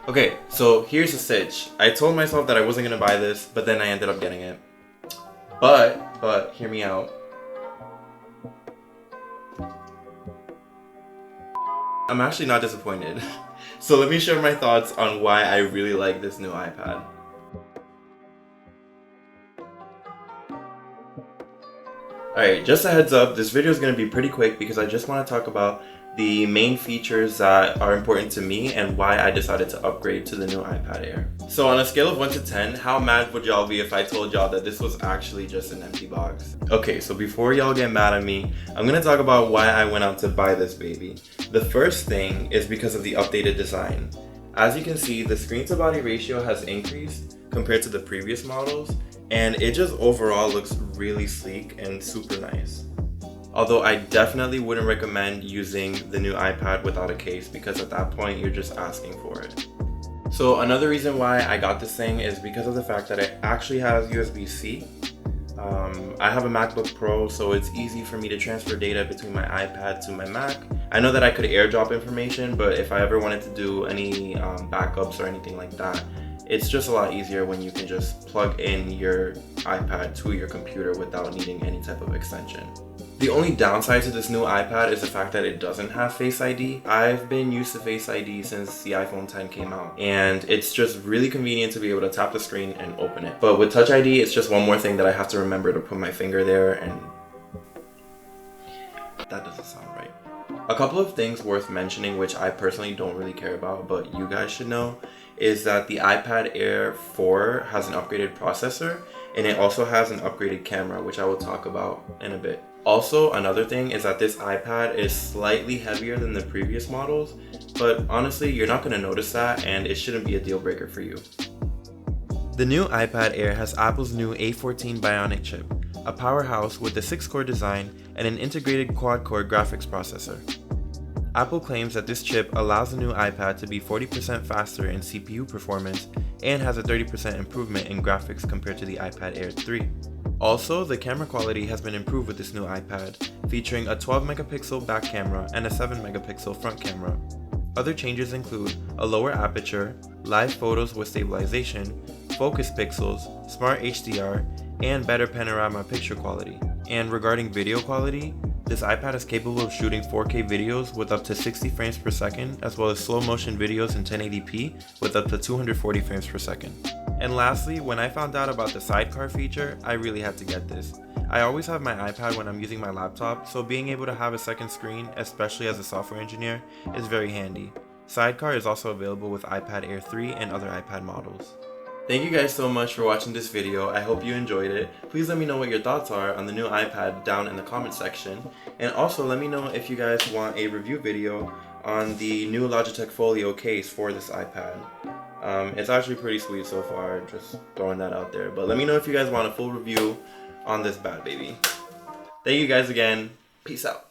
Okay, so here's the sitch. I told myself that I wasn't gonna buy this, but then I ended up getting it. But, hear me out. I'm actually not disappointed. So let me share my thoughts on why I really like this new iPad. Alright, just a heads up, this video is going to be pretty quick because I just want to talk about the main features that are important to me and why I decided to upgrade to the new iPad Air. So on a scale of 1 to 10, how mad would y'all be if I told y'all that this was actually just an empty box? Okay, so before y'all get mad at me, I'm going to talk about why I went out to buy this baby. The first thing is because of the updated design. As you can see, the screen to body ratio has increased compared to the previous models, and it just overall looks really sleek and super nice. Although I definitely wouldn't recommend using the new iPad without a case because at that point you're just asking for it. So another reason why I got this thing is because of the fact that it actually has USB-C. I have a MacBook Pro, so it's easy for me to transfer data between my iPad to my Mac. I know that I could AirDrop information, but if I ever wanted to do any backups or anything like that, it's just a lot easier when you can just plug in your iPad to your computer without needing any type of extension. The only downside to this new iPad is the fact that it doesn't have Face ID. I've been used to Face ID since the iPhone 10 came out, and it's just really convenient to be able to tap the screen and open it. But with Touch ID, it's just one more thing that I have to remember to put my finger there, and that doesn't sound right. A couple of things worth mentioning, which I personally don't really care about, but you guys should know, is that the iPad Air 4 has an upgraded processor, and it also has an upgraded camera, which I will talk about in a bit. Also, another thing is that this iPad is slightly heavier than the previous models, but honestly, you're not going to notice that, and it shouldn't be a deal breaker for you. The new iPad Air has Apple's new A14 Bionic chip, a powerhouse with a 6-core design and an integrated quad-core graphics processor. Apple claims that this chip allows the new iPad to be 40% faster in CPU performance and has a 30% improvement in graphics compared to the iPad Air 3. Also, the camera quality has been improved with this new iPad, featuring a 12 megapixel back camera and a 7 megapixel front camera. Other changes include a lower aperture, live photos with stabilization, focus pixels, smart HDR, and better panorama picture quality. And regarding video quality, this iPad is capable of shooting 4K videos with up to 60 frames per second, as well as slow motion videos in 1080p with up to 240 frames per second. And lastly, when I found out about the sidecar feature, I really had to get this. I always have my iPad when I'm using my laptop, so being able to have a second screen, especially as a software engineer, is very handy. Sidecar is also available with iPad Air 3 and other iPad models. Thank you guys so much for watching this video. I hope you enjoyed it. Please let me know what your thoughts are on the new iPad down in the comment section. And also let me know if you guys want a review video on the new Logitech Folio case for this iPad. It's actually pretty sweet so far, just throwing that out there. But let me know if you guys want a full review on this bad baby. Thank you guys again. Peace out.